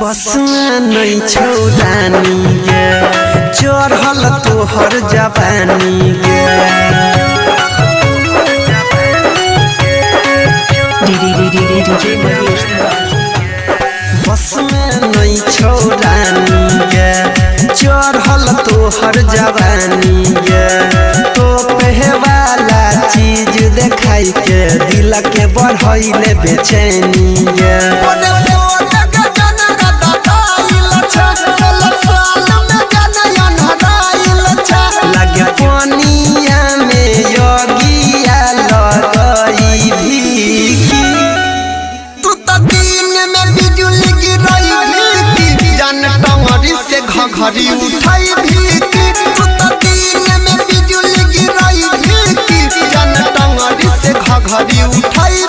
बस में नहीं छौरानी गे चढ़ल तोहर जवानी गे बस में नहीं छौरानी गे चढ़ल तोहर जवानी गे तो पहे वाला चीज देखाई के दिल के बढ़ैले बेचैनी गे घड़ी उठाई भीकी तू तो दिन में बिजुली गिराई भीकी जन टंगड़ी से घड़ी उठाई